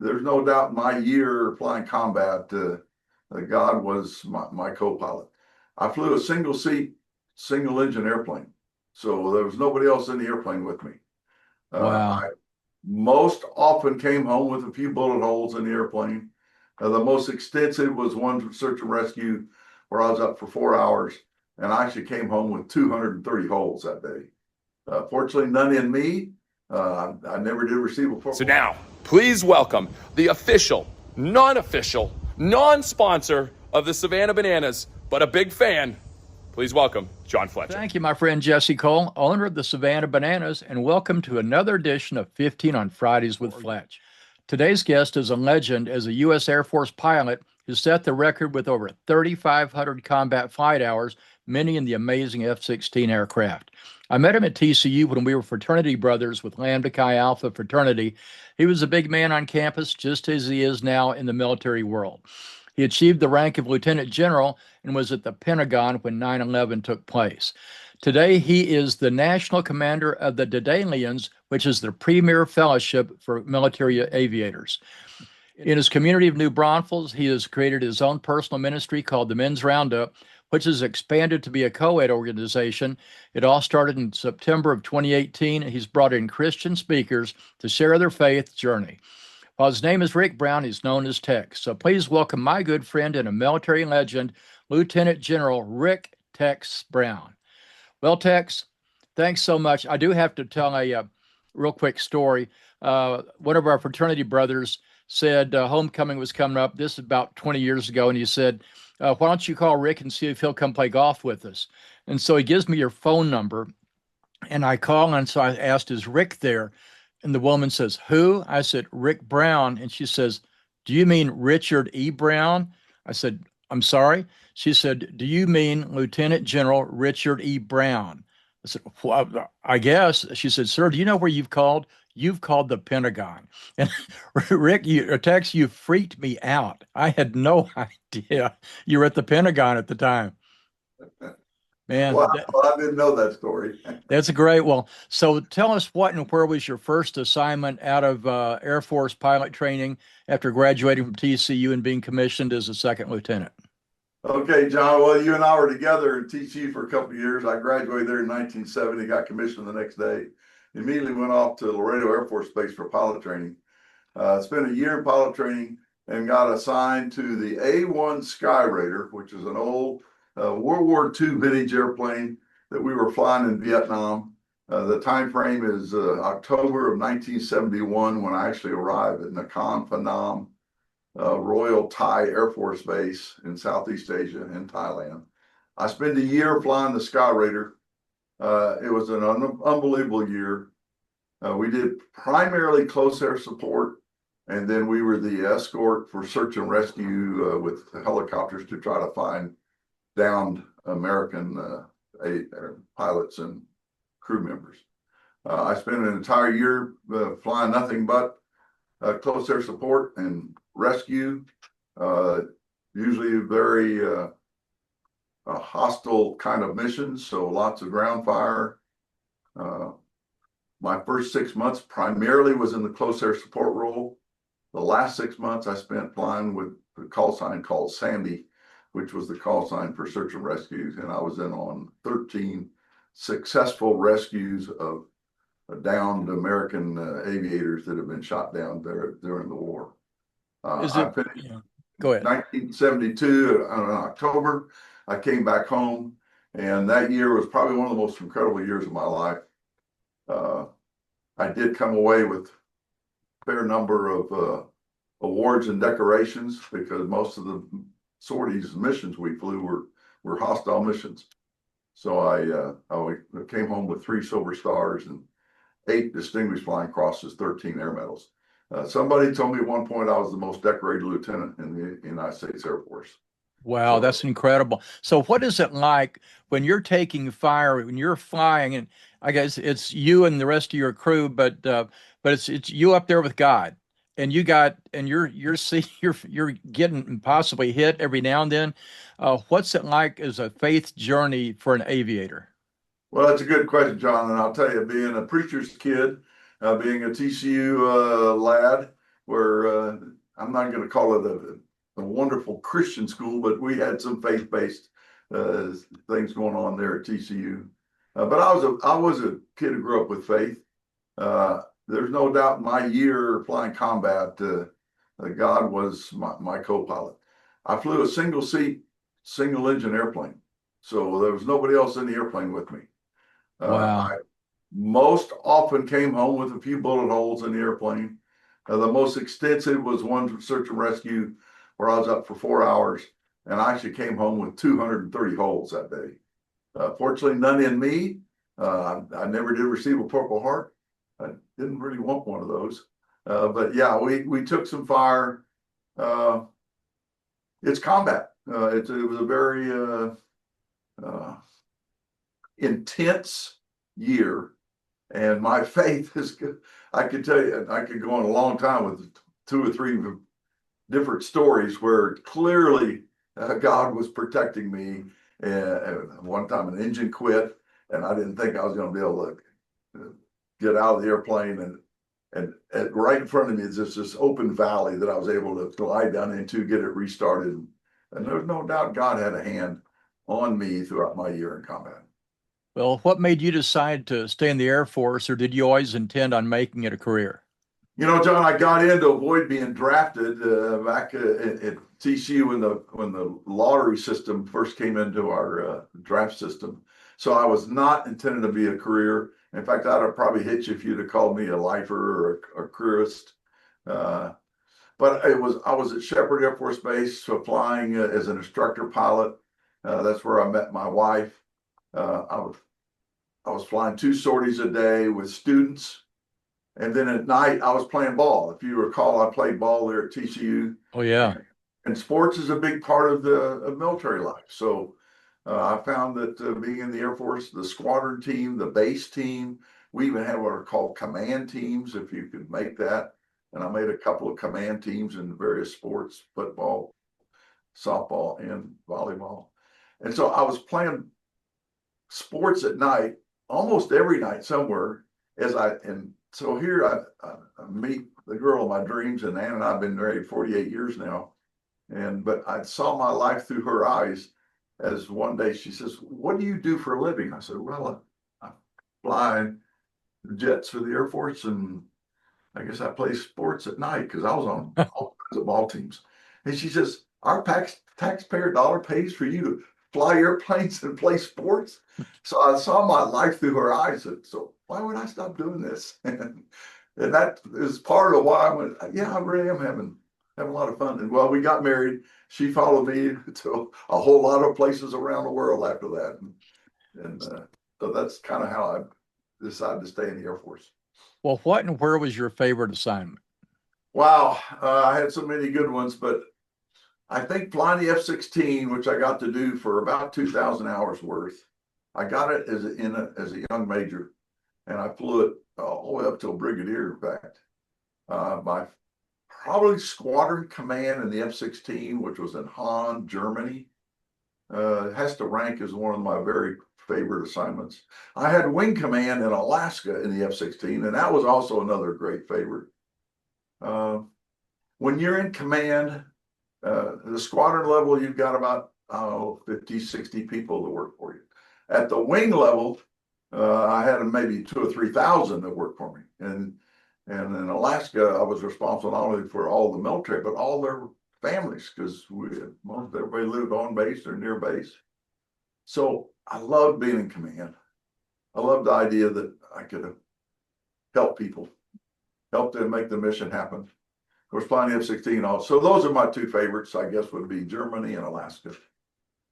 there's no doubt in my year flying combat, God was my co-pilot. I flew a single seat, single engine airplane. So there was nobody else in the airplane with me. Wow. I most often came home with a few bullet holes in the airplane. The most extensive was one search and rescue where I was up for 4 hours, and I actually came home with 230 holes that day. Fortunately, none in me. I never did receive a football. So now, please welcome the official, non-official, non-sponsor of the Savannah Bananas, but a big fan. Please welcome John Fletcher. Thank you, my friend Jesse Cole, owner of the Savannah Bananas, and welcome to another edition of 15 on Fridays with Fletch. Today's guest is a legend as a U.S. Air Force pilot who set the record with over 3,500 combat flight hours, many in the amazing F-16 aircraft. I met him at TCU when we were fraternity brothers with Lambda Chi Alpha fraternity. He was a big man on campus, just as he is now in the military world. He achieved the rank of lieutenant general and was at the Pentagon when 9/11 took place. Today, he is the national commander of the Daedalians, which is the premier fellowship for military aviators. In his community of New Braunfels, he has created his own personal ministry called the Men's Roundup, which has expanded to be a co-ed organization. It all started in September of 2018. He's brought in Christian speakers to share their faith journey. While his name is Rick Brown, he's known as Tex. So please welcome my good friend and a military legend, Lieutenant General Rick Tex Brown. Well, Tex, thanks so much. I do have to tell a real quick story. One of our fraternity brothers said homecoming was coming up. This is about 20 years ago, and he said, why don't you call Rick and see if he'll come play golf with us? And so he gives me your phone number, and I call, and so I asked, is Rick there? And the woman says, who? I said, Rick Brown. And she says, do you mean Richard E. Brown? I said, I'm sorry. She said, do you mean Lieutenant General Richard E. Brown? I said, well, I guess. She said, sir, do you know where you've called? You've called the Pentagon. And Rick, Tex, you freaked me out. I had no idea you were at the Pentagon at the time. Man, Well, I didn't know that story. That's a great one. So tell us what and where was your first assignment out of Air Force pilot training after graduating from TCU and being commissioned as a second lieutenant? Okay, John. Well, you and I were together at TCU for a couple of years. I graduated there in 1970, got commissioned the next day. Immediately went off to Laredo Air Force Base for pilot training. Spent a year in pilot training and got assigned to the A-1 Skyraider, which is an old World War II vintage airplane that we were flying in Vietnam. The time frame is October of 1971 when I actually arrived at Nakhon Phanom Royal Thai Air Force Base in Southeast Asia in Thailand. I spent a year flying the Skyraider. It was an unbelievable year. We did primarily close air support, and then we were the escort for search and rescue with helicopters to try to find downed American pilots and crew members. I spent an entire year flying nothing but close air support and rescue, usually very hostile kind of missions, so lots of ground fire. My first 6 months primarily was in the close air support role. The last 6 months I spent flying with a call sign called Sandy, which was the call sign for search and rescues. And I was in on 13 successful rescues of downed American aviators that have been shot down there during the war. Go ahead. 1972 in October, I came back home, and that year was probably one of the most incredible years of my life. I did come away with a fair number of awards and decorations because most of the sorties and missions we flew were hostile missions. So I came home with 3 Silver Stars and 8 Distinguished Flying Crosses, 13 Air Medals. Somebody told me at one point I was the most decorated lieutenant in the United States Air Force. Wow, that's incredible. So what is it like when you're taking fire, when you're flying, and I guess it's you and the rest of your crew, but it's you up there with God, and you're you're getting possibly hit every now and then. What's it like as a faith journey for an aviator? Well, that's a good question, John. And I'll tell you, being a preacher's kid, being a TCU lad, where I'm not going to call it a wonderful Christian school, but we had some faith-based things going on there at TCU. But I was a kid who grew up with faith. There's no doubt in my year flying combat, God was my co-pilot. I flew a single seat, single engine airplane. So there was nobody else in the airplane with me. Wow. I most often came home with a few bullet holes in the airplane. The most extensive was one search and rescue where I was up for 4 hours, and I actually came home with 230 holes that day. Fortunately, none in me. I never did receive a Purple Heart. I didn't really want one of those. But yeah, we took some fire. It's combat. It was a very intense year, and my faith is good. I could tell you, I could go on a long time with 2 or 3 different stories where clearly God was protecting me. And one time an engine quit, and I didn't think I was going to be able to get out of the airplane. And right in front of me is this open valley that I was able to glide down into, get it restarted. And there's no doubt God had a hand on me throughout my year in combat. Well, what made you decide to stay in the Air Force, or did you always intend on making it a career? You know, John, I got in to avoid being drafted back at TCU when the lottery system first came into our draft system. So I was not intended to be a career. In fact, I'd have probably hit you if you'd have called me a lifer or a careerist. But I was at Shepherd Air Force Base, so flying as an instructor pilot. That's where I met my wife. I was flying 2 sorties a day with students. And then at night, I was playing ball. If you recall, I played ball there at TCU. Oh, yeah. And sports is a big part of the military life. So I found that being in the Air Force, the squadron team, the base team, we even had what are called command teams, if you could make that. And I made a couple of command teams in various sports, football, softball, and volleyball. And so I was playing sports at night, almost every night somewhere. So here I meet the girl of my dreams, and Ann and I have been married 48 years now. But I saw my life through her eyes as one day she says, "What do you do for a living?" I said, "Well, I fly jets for the Air Force, and I guess I play sports at night," because I was on all kinds of ball teams. And she says, "Our taxpayer dollar pays for you to fly airplanes and play sports." So I saw my life through her eyes. And so why would I stop doing this? And that is part of why I went, yeah, I really am having a lot of fun. And well, we got married. She followed me to a whole lot of places around the world after that. And so that's kind of how I decided to stay in the Air Force. Well, what and where was your favorite assignment? Wow. I had so many good ones, but I think flying the F-16, which I got to do for about 2,000 hours worth. I got it as a young major, and I flew it all the way up to a brigadier, in fact. My probably squadron command in the F-16, which was in Hahn, Germany, has to rank as one of my very favorite assignments. I had wing command in Alaska in the F-16, and that was also another great favorite. When you're in command, the squadron level, you've got about 50, 60 people that work for you. At the wing level, I had maybe 2,000 or 3,000 that worked for me. And in Alaska, I was responsible not only for all the military, but all their families, because most everybody lived on base or near base. So I loved being in command. I loved the idea that I could help people, help them make the mission happen. Of course, flying F-16 also. So those are my 2 favorites, I guess, would be Germany and Alaska.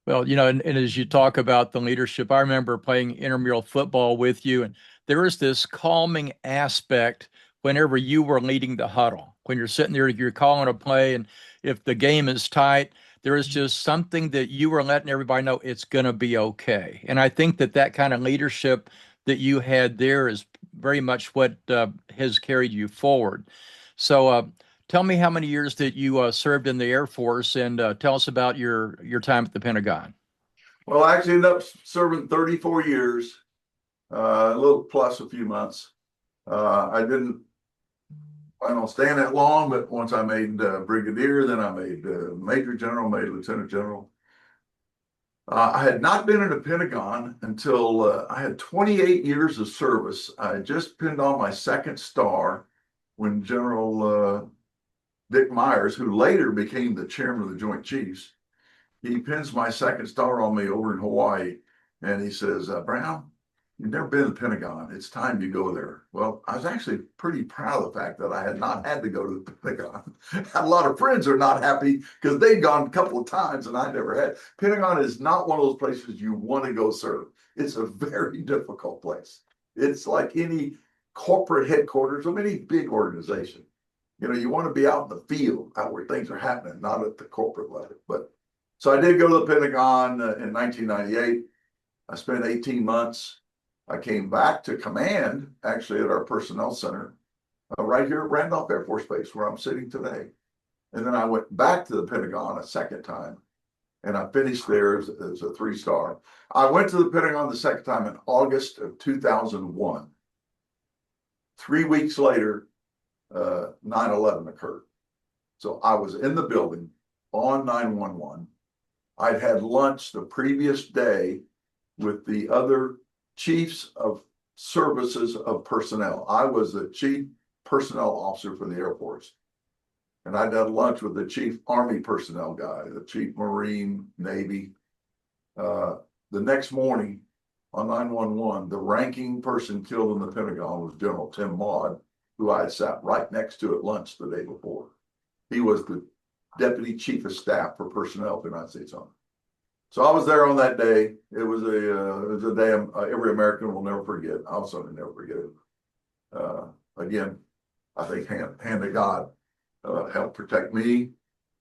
Well, and as you talk about the leadership, I remember playing intramural football with you, and there was this calming aspect whenever you were leading the huddle. When you're sitting there, you're calling a play, and if the game is tight, there is just something that you were letting everybody know it's going to be okay. And I think that kind of leadership that you had there is very much what has carried you forward. So tell me how many years that you served in the Air Force, and tell us about your time at the Pentagon. Well, I actually ended up serving 34 years, a little plus a few months. I didn't plan on staying that long, but once I made brigadier, then I made major general, made lieutenant general. I had not been in the Pentagon until I had 28 years of service. I had just pinned on my second star when General Dick Myers, who later became the chairman of the Joint Chiefs, he pins my second star on me over in Hawaii. And he says, Brown, you've never been to the Pentagon. It's time you go there. Well, I was actually pretty proud of the fact that I had not had to go to the Pentagon. A lot of friends are not happy because they'd gone a couple of times and I never had. Pentagon is not one of those places you want to go serve. It's a very difficult place. It's like any corporate headquarters of any big organization. You know, you want to be out in the field, out where things are happening, not at the corporate level. But so I did go to the Pentagon in 1998. I spent 18 months. I came back to command, actually, at our personnel center, right here at Randolph Air Force Base, where I'm sitting today. And then I went back to the Pentagon a second time, and I finished there as a 3-star. I went to the Pentagon the second time in August of 2001. 3 weeks later, 9/11 occurred. So I was in the building on 9/11. I'd had lunch the previous day with the other chiefs of services of personnel. I was the chief personnel officer for the Air Force. And I'd had lunch with the chief Army personnel guy, the chief Marine, Navy. The next morning on 9/11, the ranking person killed in the Pentagon was General Tim Maud, who I had sat right next to at lunch the day before. He was the Deputy Chief of Staff for Personnel of the United States Army. So I was there on that day. It was a day every American will never forget. I'll certainly never forget it. Again, I think hand to God helped protect me,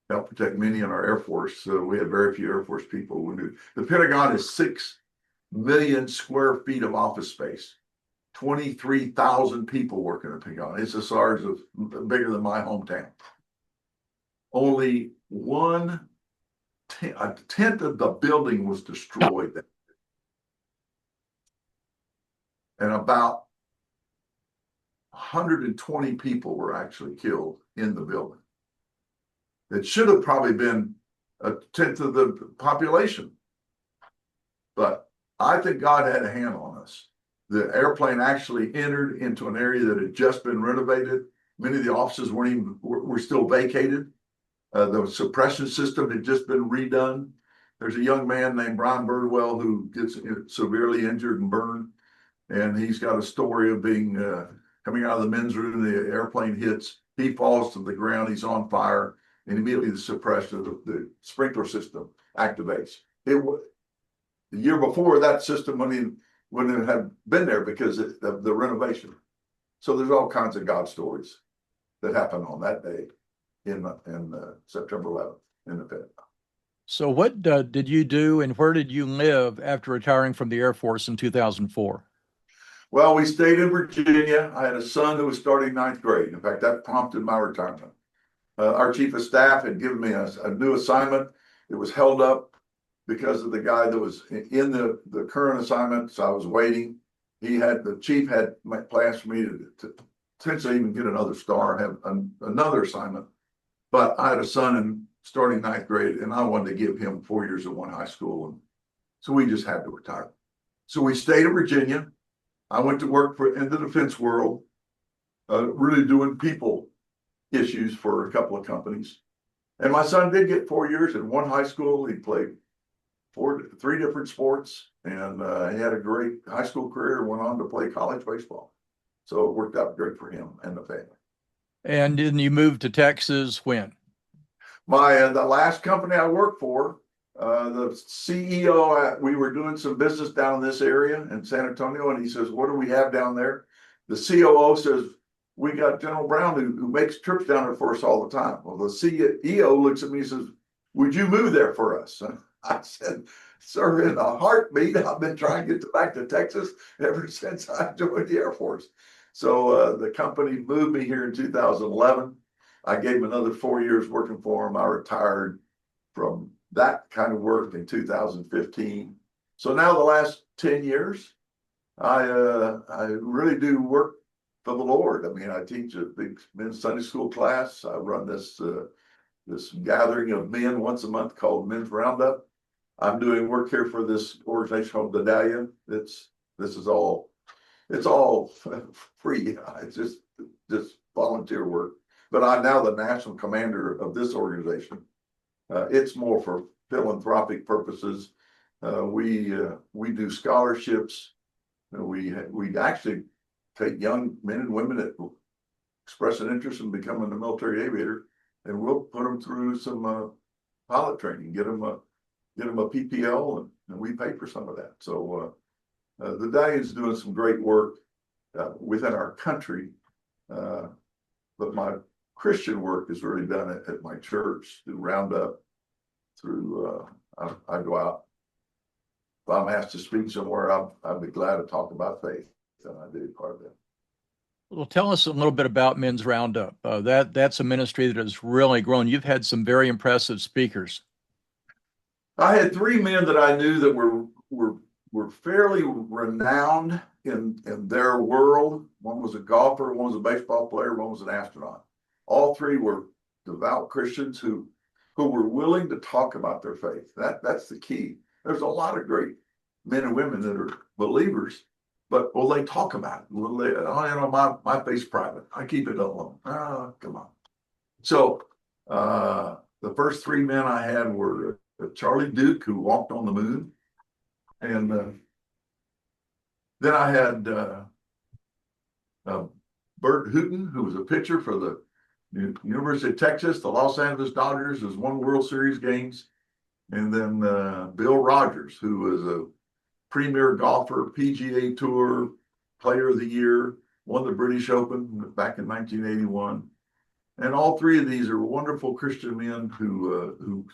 helped protect many in our Air Force. So we had very few Air Force people. The Pentagon is 6 million square feet of office space. 23,000 people work in the Pentagon. It's the size of bigger than my hometown. Only a tenth of the building was destroyed. And about 120 people were actually killed in the building. It should have probably been a tenth of the population. But I think God had a hand on us. The airplane actually entered into an area that had just been renovated. Many of the offices were still vacated. The suppression system had just been redone. There's a young man named Brian Birdwell who gets severely injured and burned. And he's got a story of being coming out of the men's room, the airplane hits, he falls to the ground, he's on fire, and immediately the suppression, the sprinkler system activates. The year before, that system wouldn't have been there because of the renovation. So there's all kinds of God stories that happened on that day in September 11th in the Pentagon. So what did you do and where did you live after retiring from the Air Force in 2004? Well, we stayed in Virginia. I had a son who was starting 9th grade. In fact, that prompted my retirement. Our chief of staff had given me a new assignment. It was held up because of the guy that was in the current assignment. So I was waiting. The chief had plans for me to potentially even get another star, have another assignment. But I had a son starting 9th grade, and I wanted to give him 4 years at one high school. And so we just had to retire. So we stayed in Virginia. I went to work in the defense world, really doing people issues for a couple of companies. And my son did get 4 years at one high school. He played 3 different sports, and he had a great high school career, went on to play college baseball. So it worked out great for him and the family. And then you moved to Texas when? The last company I worked for, the CEO, we were doing some business down in this area in San Antonio, and he says, "What do we have down there?" The COO says, "We got General Brown who makes trips down there for us all the time." Well, the CEO looks at me and says, "Would you move there for us?" And I said, "Sir, in a heartbeat. I've been trying to get back to Texas ever since I joined the Air Force." So the company moved me here in 2011. I gave him another 4 years working for him. I retired from that kind of work in 2015. So now the last 10 years, I really do work for the Lord. I mean, I teach a big men's Sunday school class. I run this gathering of men once a month called Men's Roundup. I'm doing work here for this organization called the Medallion. It's all free. It's just volunteer work. But I'm now the national commander of this organization. It's more for philanthropic purposes. We do scholarships. We actually take young men and women that express an interest in becoming a military aviator, and we'll put them through some pilot training, get them a PPL, and we pay for some of that. So the Medallion's doing some great work within our country, but my Christian work is really done at my church through Roundup. I go out. If I'm asked to speak somewhere, I'd be glad to talk about faith, and I do part of that. Well, tell us a little bit about Men's Roundup. That's a ministry that has really grown. You've had some very impressive speakers. I had three men that I knew that were fairly renowned in their world. One was a golfer, one was a baseball player, one was an astronaut. All three were devout Christians who were willing to talk about their faith. That's the key. There's a lot of great men and women that are believers, but will they talk about it? Will they? My faith's private. I keep it alone. Come on. So the first three men I had were Charlie Duke, who walked on the moon, and then I had Bert Hooton, who was a pitcher for the University of Texas, the Los Angeles Dodgers, has won World Series games. And then Bill Rogers, who was a premier golfer, PGA Tour Player of the Year, won the British Open back in 1981. And all three of these are wonderful Christian men who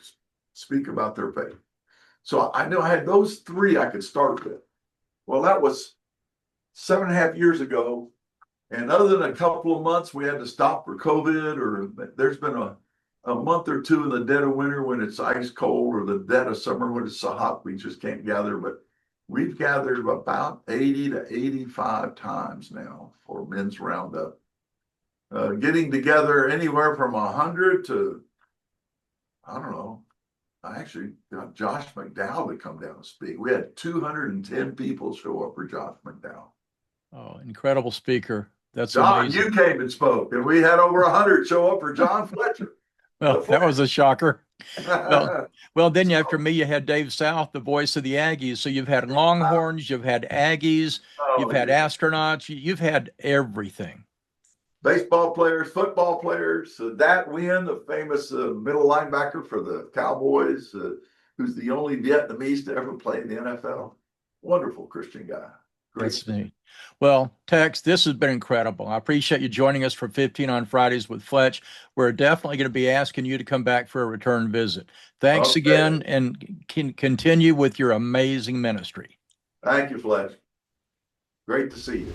speak about their faith. So I knew I had those three I could start with. Well, that was 7.5 years ago. And other than a couple of months we had to stop for COVID, or there's been a month or two in the dead of winter when it's ice cold, or the dead of summer when it's so hot we just can't gather. But we've gathered about 80 to 85 times now for Men's Roundup. Getting together anywhere from 100 to, I don't know, I actually got Josh McDowell to come down and speak. We had 210 people show up for Josh McDowell. Oh, incredible speaker. That's John, amazing. you came and spoke, and we had over 100 show up for John Fletcher. Well, that was a shocker. Well, then after me, you had Dave South, the voice of the Aggies. So you've had Longhorns, you've had Aggies, you've had astronauts, you've had everything. Baseball players, football players. Dat Nguyen, the famous middle linebacker for the Cowboys, who's the only Vietnamese to ever play in the NFL. Wonderful Christian guy. Great. That's neat. Well, Tex, this has been incredible. I appreciate you joining us for 15 on Fridays with Fletch. We're definitely going to be asking you to come back for a return visit. Thanks again, and continue with your amazing ministry. Thank you, Fletch. Great to see you.